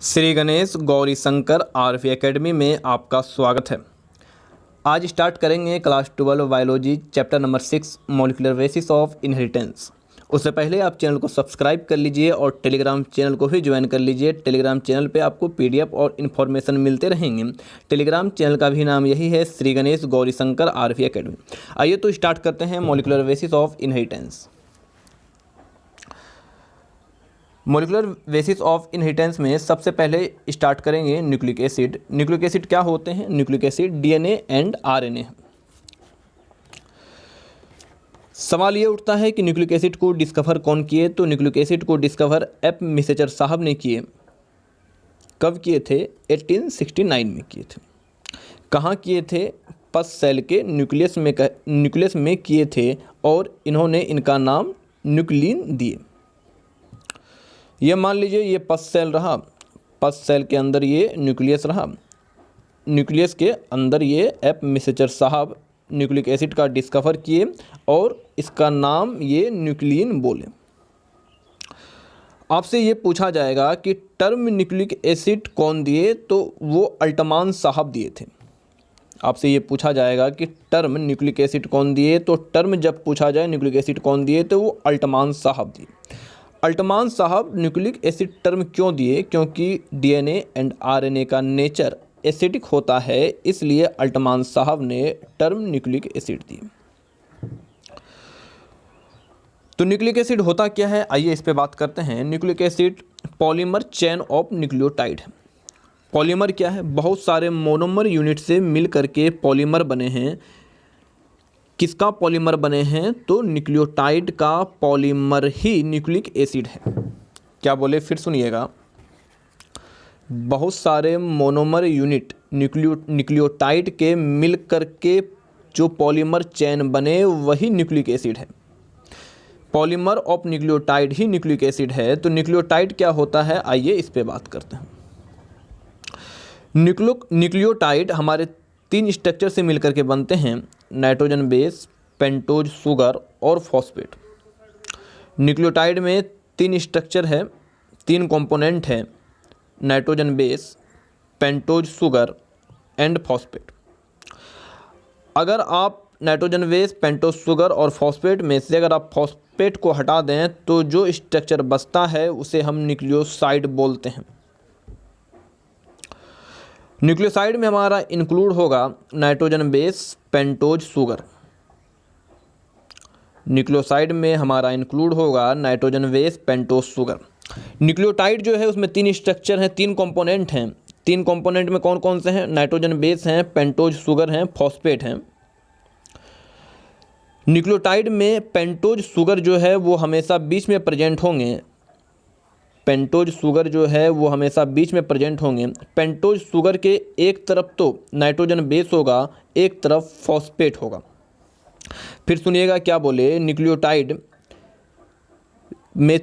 Shri Ganesh Gauri Shankar RV academy में आपका स्वागत है। आज स्टार्ट करेंगे class 12 biology chapter number 6 molecular basis of inheritance. उससे पहले आप चैनल को सब्सक्राइब कर लीजिए और टेलीग्राम चैनल को भी ज्वाइन कर लीजिए। टेलीग्राम चैनल पे आपको पीडीएफ और इन्फॉर्मेशन मिलते रहेंगे। टेलीग्राम चैनल का भी नाम यही है, श्री गणेश गौरी शंकर आरवी एकेडमी। आइए तो स्टार्ट करते हैं molecular basis of inheritance. Molecular basis of inheritance में सबसे पहले स्टार्ट करेंगे न्यूक्लिक एसिड। न्यूक्लिक एसिड क्या होते हैं? Nucleic acid DNA and RNA. सवाल ये उठता है कि न्यूक्लिक एसिड को डिस्कवर कौन किए? तो न्यूक्लिक एसिड को डिस्कवर एफ मिसेचर साहब ने किए। कब किए थे? 1869 में किए थे। कहाँ किए थे? पस सेल के न्यूक्लियस में किए थे और इन्होंने इनका नाम न्यूक्लिन दिए। ये मान लीजिए ये पस सेल रहा, पस सेल के अंदर ये न्यूक्लियस रहा, न्यूक्लियस के अंदर ये एफ मिसेचर साहब न्यूक्लिक एसिड का डिस्कवर किए और इसका नाम ये न्यूक्लिन बोले। आपसे ये पूछा जाएगा कि टर्म न्यूक्लिक एसिड कौन दिए? तो वो अल्टमान साहब दिए थे। आपसे ये पूछा जाएगा कि टर्म न्यूक्लिक एसिड कौन दिए? तो टर्म जब पूछा जाए न्यूक्लिक एसिड कौन दिए तो वो अल्टमान साहब दिए। अल्टमान साहब न्यूक्लिक एसिड टर्म क्यों दिए? क्योंकि डीएनए एंड आरएनए का नेचर एसिडिक होता है, इसलिए अल्टमान साहब ने टर्म न्यूक्लिक एसिड दी। तो न्यूक्लिक एसिड होता क्या है, आइए इस पे बात करते हैं। Nucleic acid polymer chain of nucleotide है। पॉलीमर क्या है? बहुत सारे मोनोमर यूनिट से मिल करके पॉलीमर बने हैं। किसका पॉलीमर बने हैं? तो न्यूक्लियोटाइड का पॉलीमर ही न्यूक्लिक एसिड है। क्या बोले? फिर सुनिएगा। बहुत सारे मोनोमर यूनिट न्यूक्लियोटाइड के मिल करके जो पॉलीमर चेन बने वही न्यूक्लिक एसिड है। Polymer of nucleotide he nucleic acid है। तो न्यूक्लियोटाइड क्या होता है, आइए इस पे बात करते हैं। न्यूक्लियोटाइड हमारे 3 स्ट्रक्चर से मिलकर के बनते हैं, नाइट्रोजन बेस, पेंटोज शुगर और फॉस्फेट। न्यूक्लियोटाइड में 3 स्ट्रक्चर है, 3 कंपोनेंट है, nitrogen base, pentose sugar and phosphate. अगर आप नाइट्रोजन बेस, पेंटोज शुगर और फॉस्फेट में से अगर आप फॉस्फेट को हटा दें तो जो स्ट्रक्चर बचता है उसे हम न्यूक्लियोसाइड बोलते हैं। न्यूक्लियोसाइड में हमारा इंक्लूड होगा nitrogen base, pentose sugar. Nucleoside में हमारा इंक्लूड होगा nitrogen base, pentose sugar. Nucleotide जो है उसमें 3 स्ट्रक्चर हैं, 3 कंपोनेंट हैं। 3 कंपोनेंट में कौन कौन से हैं? नाइट्रोजन बेस हैं, पेंटोज शुगर हैं, फॉस्फेट हैं। न्यूक्लियोटाइड में पेंटोज शुगर जो है वो हमेशा बीच में प्रेजेंट होंगे। पेंटोज शुगर जो है वो हमेशा बीच में प्रेजेंट होंगे। पेंटोज शुगर के एक तरफ तो नाइट्रोजन बेस होगा, एक तरफ फॉस्फेट होगा। फिर सुनिएगा क्या बोले। न्यूक्लियोटाइड में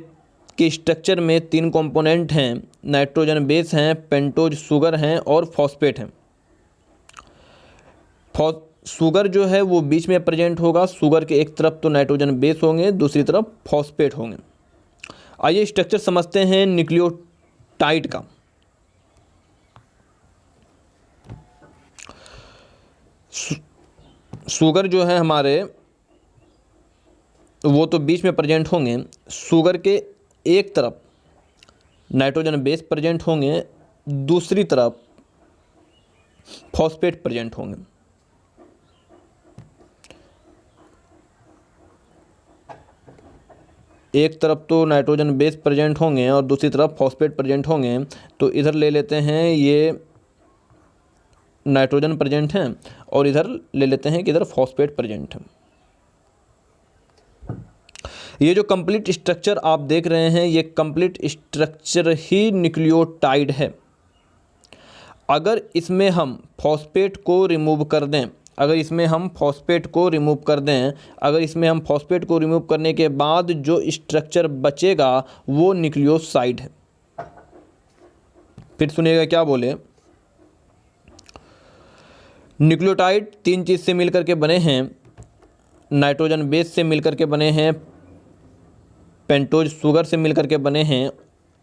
के स्ट्रक्चर में 3 कंपोनेंट हैं, नाइट्रोजन बेस हैं, पेंटोज शुगर हैं और फॉस्फेट हैं। शुगर जो है वो बीच में प्रेजेंट होगा। शुगर के एक तरफ तो नाइट्रोजन बेस होंगे, दूसरी तरफ फॉस्फेट होंगे। आइए स्ट्रक्चर समझते हैं न्यूक्लियोटाइड का। शुगर जो है हमारे वो तो बीच में प्रेजेंट होंगे। शुगर के एक तरफ नाइट्रोजन बेस प्रेजेंट होंगे, दूसरी तरफ फॉस्फेट प्रेजेंट होंगे। एक तरफ तो नाइट्रोजन बेस प्रेजेंट होंगे और दूसरी तरफ फॉस्फेट प्रेजेंट होंगे। तो इधर ले लेते हैं ये नाइट्रोजन प्रेजेंट हैं और इधर ले लेते हैं कि इधर फॉस्फेट प्रेजेंट है। ये जो कंप्लीट स्ट्रक्चर आप देख रहे हैं ये कंप्लीट स्ट्रक्चर ही न्यूक्लियोटाइड है। अगर इसमें हम फॉस्फेट को रिमूव कर दें, अगर इसमें हम फॉस्फेट को रिमूव करने के बाद जो स्ट्रक्चर बचेगा वो न्यूक्लियोसाइड है। फिर सुनिएगा क्या बोले। न्यूक्लियोटाइड 3 चीज़ से मिलकर के बने हैं, नाइट्रोजन बेस से मिलकर के बने हैं, पेंटोज शुगर से मिलकर के बने हैं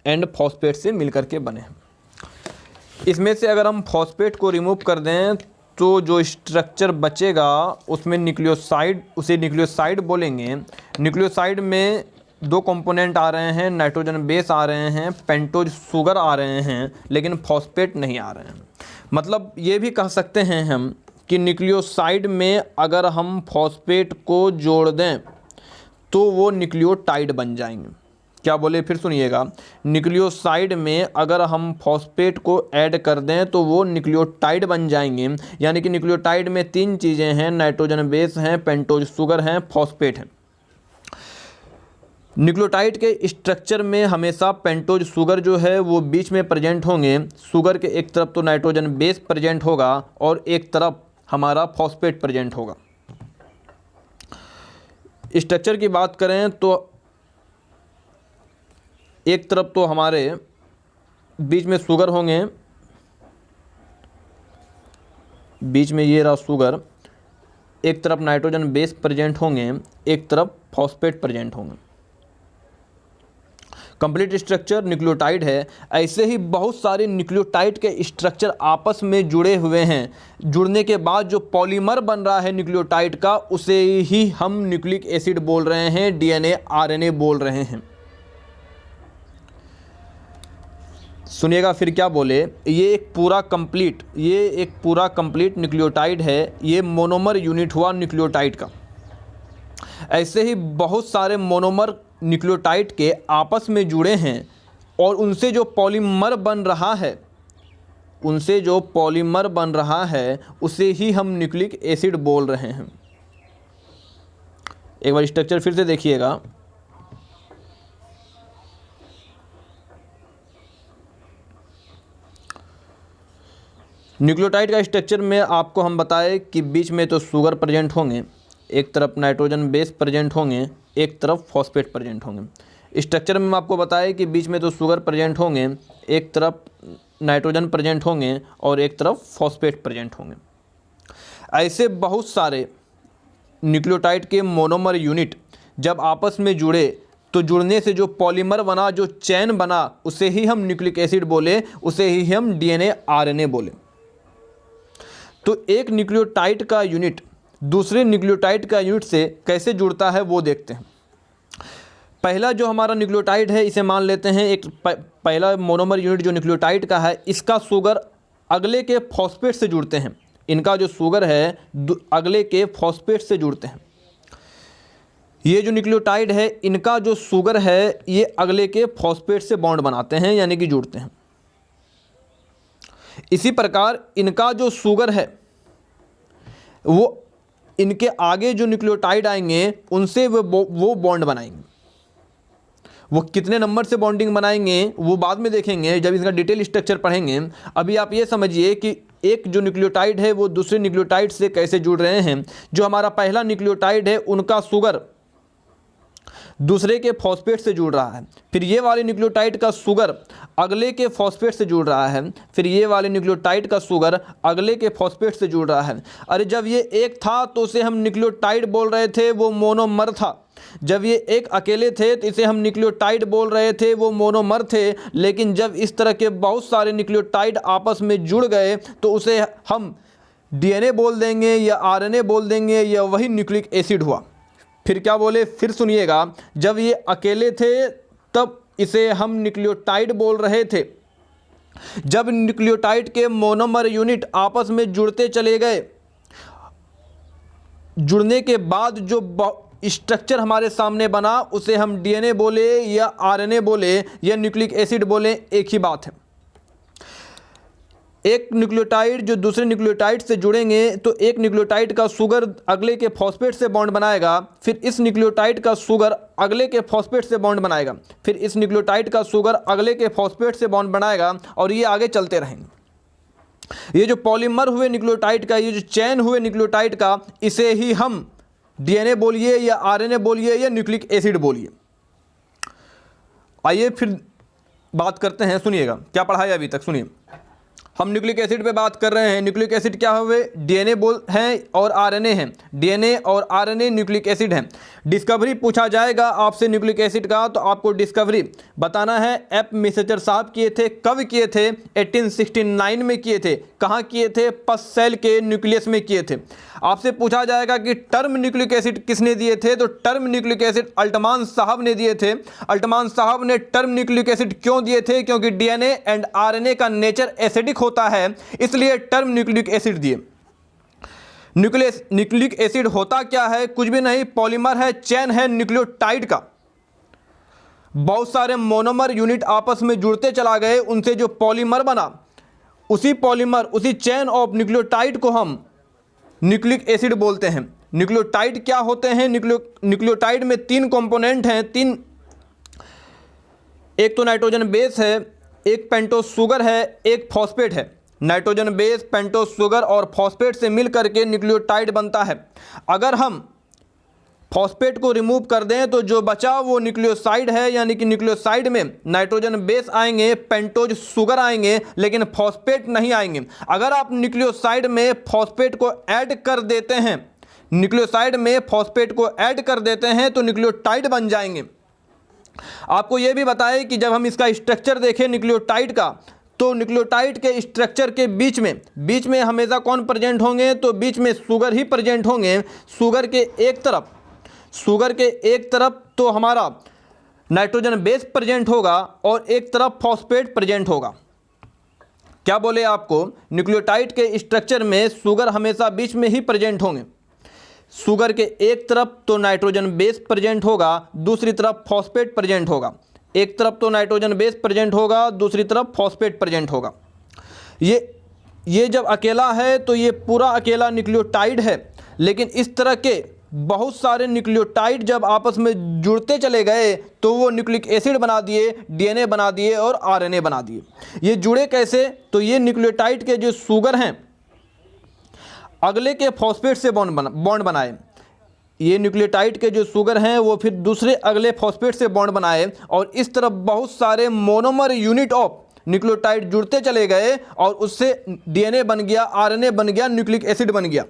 एंड फॉस्फेट से मिलकर के बने हैं। इसमें से अगर हम फॉस्फेट को रिमूव कर दें तो जो स्ट्रक्चर बचेगा उसमें न्यूक्लियोसाइड, उसे न्यूक्लियोसाइड बोलेंगे। न्यूक्लियोसाइड में दो कंपोनेंट आ रहे हैं, नाइट्रोजन बेस आ रहे हैं, पेंटोज शुगर आ रहे हैं, लेकिन फॉस्फेट नहीं आ रहे हैं। मतलब ये भी कह सकते हैं हम कि न्यूक्लियोसाइड में अगर हम फॉस्फेट को जोड़ दें तो वो न्यूक्लियोटाइड बन जाएंगे। क्या बोले, फिर सुनिएगा। न्यूक्लियोसाइड में अगर हम फॉस्फेट को ऐड कर दें तो वो न्यूक्लियोटाइड बन जाएंगे। यानी कि न्यूक्लियोटाइड में तीन चीज़ें हैं, नाइट्रोजन बेस हैं, पेंटोज शुगर हैं, फॉस्फेट हैं। न्यूक्लियोटाइड के स्ट्रक्चर में हमेशा पेंटोज शुगर जो है वो बीच में प्रेजेंट होंगे। शुगर के एक तरफ तो नाइट्रोजन बेस प्रेजेंट होगा और एक तरफ हमारा फॉस्फेट प्रेजेंट होगा। स्ट्रक्चर की बात करें तो एक तरफ तो हमारे बीच में शुगर होंगे, बीच में ये रहा शुगर, एक तरफ नाइट्रोजन बेस प्रेजेंट होंगे, एक तरफ फॉस्फेट प्रेजेंट होंगे। कंप्लीट स्ट्रक्चर न्यूक्लियोटाइड है। ऐसे ही बहुत सारे न्यूक्लियोटाइड के स्ट्रक्चर आपस में जुड़े हुए हैं। जुड़ने के बाद जो पॉलीमर बन रहा है न्यूक्लियोटाइड का, उसे ही हम न्यूक्लिक एसिड बोल रहे हैं, डीएनए आरएनए बोल रहे हैं। सुनिएगा फिर क्या बोले, ये एक पूरा कंप्लीट न्यूक्लियोटाइड है। ये मोनोमर यूनिट हुआ न्यूक्लियोटाइड का। ऐसे ही बहुत सारे मोनोमर न्यूक्लियोटाइड के आपस में जुड़े हैं और उनसे जो पॉलीमर बन रहा है उसे ही हम न्यूक्लिक एसिड बोल रहे हैं। एक बार स्ट्रक्चर फिर से देखिएगा। न्यूक्लियोटाइड का स्ट्रक्चर में आपको हम बताएं कि बीच में तो शुगर प्रेजेंट होंगे, एक तरफ नाइट्रोजन बेस प्रेजेंट होंगे, एक तरफ फॉस्फेट प्रेजेंट होंगे। स्ट्रक्चर में आपको बताएं कि बीच में तो शुगर प्रेजेंट होंगे, एक तरफ नाइट्रोजन प्रेजेंट होंगे और एक तरफ फॉस्फेट प्रेजेंट होंगे। ऐसे बहुत सारे न्यूक्लियोटाइड के मोनोमर यूनिट जब आपस में जुड़े तो जुड़ने से जो पॉलीमर बना, जो चैन बना, उसे ही हम न्यूक्लिक एसिड बोले, उसे ही हम डीएनए आरएनए बोले। तो एक न्यूक्लियोटाइड का यूनिट दूसरे न्यूक्लियोटाइड का यूनिट से कैसे जुड़ता है वो देखते हैं। पहला जो हमारा न्यूक्लियोटाइड है, इसे मान लेते हैं एक पहला मोनोमर यूनिट जो न्यूक्लियोटाइड का है, इसका शुगर अगले के फॉस्फेट से जुड़ते हैं। इनका जो शुगर है अगले के फॉस्फेट से जुड़ते हैं। ये जो न्यूक्लियोटाइड है, इनका जो शुगर है ये अगले के फॉस्फेट से बॉन्ड बनाते हैं, यानी कि जुड़ते हैं। इसी प्रकार इनका जो शुगर है वो इनके आगे जो न्यूक्लियोटाइड आएंगे उनसे वो बॉन्ड बनाएंगे। वो कितने नंबर से बॉन्डिंग बनाएंगे वो बाद में देखेंगे जब इसका डिटेल स्ट्रक्चर पढ़ेंगे। अभी आप ये समझिए कि एक जो न्यूक्लियोटाइड है वो दूसरे न्यूक्लियोटाइड से कैसे जुड़ रहे हैं। जो हमारा पहला न्यूक्लियोटाइड है उनका शुगर दूसरे के फॉस्फेट से जुड़ रहा है, फिर ये वाले न्यूक्लियोटाइड का शुगर अगले के फॉस्फेट से जुड़ रहा है, फिर ये वाले न्यूक्लियोटाइड का शुगर अगले के फॉस्फेट से जुड़ रहा है। अरे जब ये एक था तो उसे हम न्यूक्लियोटाइड बोल रहे थे, वो मोनोमर था। जब ये एक अकेले थे तो इसे हम न्यूक्लियोटाइड बोल रहे थे, वो मोनोमर थे। लेकिन जब इस तरह के बहुत सारे न्यूक्लियोटाइड आपस में जुड़ गए तो उसे हम डीएनए बोल देंगे या आरएनए बोल देंगे, या वही न्यूक्लिक एसिड हुआ। फिर क्या बोले, फिर सुनिएगा। जब ये अकेले थे तब इसे हम न्यूक्लियोटाइड बोल रहे थे। जब न्यूक्लियोटाइड के मोनोमर यूनिट आपस में जुड़ते चले गए, जुड़ने के बाद जो स्ट्रक्चर हमारे सामने बना उसे हम डीएनए बोले या आरएनए बोले या न्यूक्लिक एसिड बोले, एक ही बात है। एक न्यूक्लियोटाइड जो दूसरे न्यूक्लियोटाइड से जुड़ेंगे तो एक न्यूक्लियोटाइड का शुगर अगले के फॉस्फेट से बॉन्ड बनाएगा, फिर इस न्यूक्लियोटाइड का शुगर अगले के फॉस्फेट से बॉन्ड बनाएगा, फिर इस न्यूक्लियोटाइड का शुगर अगले के फॉस्फेट से बॉन्ड बनाएगा, और ये आगे चलते रहेंगे। ये जो पॉलीमर हुए न्यूक्लियोटाइड का, ये जो चैन हुए न्यूक्लियोटाइड का, इसे ही हम डीएनए बोलिए या आरएनए बोलिए या न्यूक्लिक एसिड बोलिए। आइए फिर बात करते हैं। सुनिएगा क्या पढ़ा है अभी तक, सुनिए। हम न्यूक्लिक एसिड पे बात कर रहे हैं। न्यूक्लिक एसिड क्या हुए, डीएनए बोल हैं और आरएनए हैं। डीएनए और आरएनए न्यूक्लिक एसिड हैं। डिस्कवरी पूछा जाएगा आपसे न्यूक्लिक एसिड का, तो आपको डिस्कवरी बताना है। एफ मिसेचर साहब किए थे, कब किए थे? 1869 में किए थे। कहाँ किए थे? पस सेल के न्यूक्लियस में किए थे। आपसे पूछा जाएगा कि टर्म न्यूक्लिक एसिड किसने दिए थे, तो टर्म न्यूक्लिक एसिड अल्टमान साहब ने दिए थे। अल्टमान साहब ने टर्म न्यूक्लिक एसिड क्यों दिए थे? क्योंकि डीएनए एंड आरएनए का नेचर एसिडिक होता है, इसलिए टर्म न्यूक्लिक एसिड दिए। न्यूक्लिक एसिड होता क्या है? कुछ भी नहीं, पॉलीमर है, चेन है न्यूक्लियोटाइड का। बहुत सारे मोनोमर यूनिट आपस में जुड़ते चला गए, उनसे जो पॉलीमर बना, उसी पॉलीमर, उसी चेन ऑफ न्यूक्लियोटाइड को हम न्यूक्लिक एसिड बोलते हैं। न्यूक्लियोटाइड क्या होते हैं? न्यूक्लियोटाइड में 3 कंपोनेंट हैं, 3। एक तो नाइट्रोजन बेस है, एक पेंटोज शुगर है, एक फॉस्फेट है। नाइट्रोजन बेस, पेंटोज शुगर और फॉस्फेट से मिल करके न्यूक्लियोटाइड बनता है। अगर हम फॉस्फेट को रिमूव कर दें तो जो बचा वो न्यूक्लियोसाइड है, यानी कि न्यूक्लियोसाइड में नाइट्रोजन बेस आएंगे, पेंटोज शुगर आएंगे, लेकिन फॉस्फेट नहीं आएंगे। अगर आप न्यूक्लियोसाइड में फॉस्फेट को ऐड कर देते हैं, न्यूक्लियोसाइड में फॉस्फेट को ऐड कर देते हैं तो न्यूक्लियोटाइड बन जाएंगे। आपको यह भी बताएं कि जब हम इसका स्ट्रक्चर देखें न्यूक्लियोटाइड का, तो न्यूक्लियोटाइड के स्ट्रक्चर के बीच में हमेशा कौन प्रेजेंट होंगे? तो बीच में शुगर ही प्रेजेंट होंगे। शुगर के एक तरफ तो हमारा नाइट्रोजन बेस प्रेजेंट होगा और एक तरफ फॉस्फेट प्रेजेंट होगा। क्या बोले आपको? न्यूक्लियोटाइड के स्ट्रक्चर में शुगर हमेशा बीच में ही प्रेजेंट होंगे। शुगर के एक तरफ तो नाइट्रोजन बेस प्रेजेंट होगा, दूसरी तरफ फॉस्फेट प्रेजेंट होगा। एक तरफ तो नाइट्रोजन बेस प्रेजेंट होगा, दूसरी तरफ फॉस्फेट प्रेजेंट होगा। ये जब अकेला है तो ये पूरा अकेला न्यूक्लियोटाइड है। लेकिन इस तरह के बहुत सारे न्यूक्लियोटाइड जब आपस में जुड़ते चले गए तो वो न्यूक्लिक एसिड बना दिए, डीएनए बना दिए और आरएनए बना दिए। ये जुड़े कैसे? तो ये न्यूक्लियोटाइड के जो शुगर हैं, अगले के फॉस्फेट से बॉन्ड बनाए। ये न्यूक्लियोटाइड के जो शुगर हैं वो फिर दूसरे अगले फॉस्फेट से बॉन्ड बनाए, और इस तरह बहुत सारे मोनोमर यूनिट ऑफ न्यूक्लियोटाइड जुड़ते चले गए और उससे डीएनए बन गया, आरएनए बन गया, न्यूक्लिक एसिड बन गया।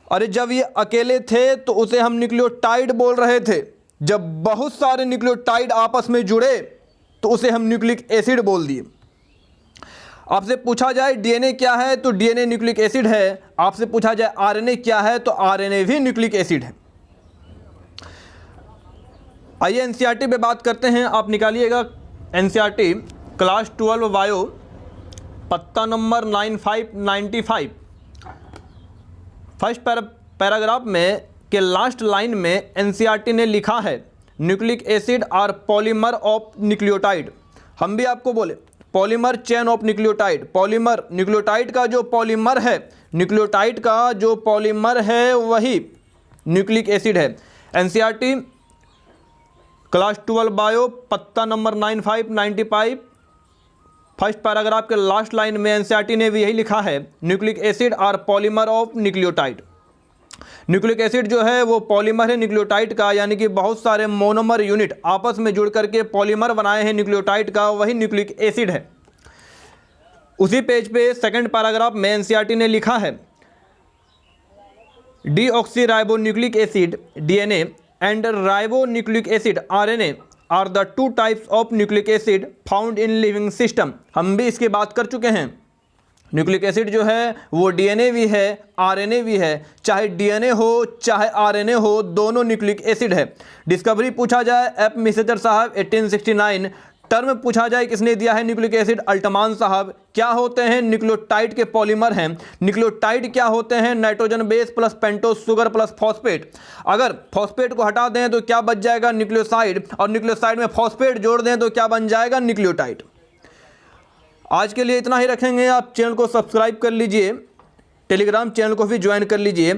अरे जब ये अकेले थे तो उसे हम न्यूक्लियोटाइड बोल रहे थे। जब बहुत सारे न्यूक्लियोटाइड आपस में जुड़े तो उसे हम न्यूक्लिक एसिड बोल दिए। आपसे पूछा जाए डीएनए क्या है, तो डीएनए न्यूक्लिक एसिड है। आपसे पूछा जाए आरएनए क्या है, तो आरएनए भी न्यूक्लिक एसिड है। आइए एनसीईआरटी पे बात करते हैं। आप निकालिएगा एनसीईआरटी क्लास 12 बायो, पत्ता नंबर 9595। फर्स्ट पैराग्राफ में के लास्ट लाइन में एनसीईआरटी ने लिखा है nucleic acid are polymer of nucleotide. हम भी आपको बोले polymer chain of nucleotide. Polymer, nucleotide का जो पॉलीमर है, न्यूक्लियोटाइड का जो पॉलीमर है वही न्यूक्लिक एसिड है। एनसीईआरटी क्लास 12 बायो, पत्ता नंबर 9595, फर्स्ट पैराग्राफ के लास्ट लाइन में एनसीईआरटी ने भी यही लिखा है nucleic acid are polymer of nucleotide. Nucleic acid जो है वो पॉलीमर है न्यूक्लियोटाइड का, यानी कि बहुत सारे मोनोमर यूनिट आपस में जुड़ करके पॉलीमर बनाए हैं न्यूक्लियोटाइड का, वही न्यूक्लिक एसिड है। उसी पेज पे सेकंड पैराग्राफ में एनसीईआरटी ने लिखा है deoxyribonucleic acid DNA and ribonucleic acid RNA are the 2 types of nucleic acid found in living system. हम भी इसकी बात कर चुके हैं। न्यूक्लिक एसिड जो है वो डीएनए भी है, आरएनए भी है। चाहे डीएनए हो चाहे आरएनए हो, दोनों न्यूक्लिक एसिड है। डिस्कवरी पूछा जाए एफ मिसेचर साहब 1869। टर्म पूछा जाए किसने दिया है न्यूक्लिक एसिड? अल्टमान साहब। क्या होते हैं? न्यूक्लियोटाइड के पॉलीमर हैं। न्यूक्लियोटाइड क्या होते हैं? Nitrogen base plus pentose sugar plus phosphate. अगर फॉस्फेट को हटा दें तो क्या बच जाएगा? न्यूक्लियोसाइड। और न्यूक्लियोसाइड में फॉस्फेट जोड़ दें तो क्या बन जाएगा? न्यूक्लियोटाइड। आज के लिए इतना ही रखेंगे। आप चैनल को सब्सक्राइब कर लीजिए, टेलीग्राम चैनल को भी ज्वाइन कर लीजिए।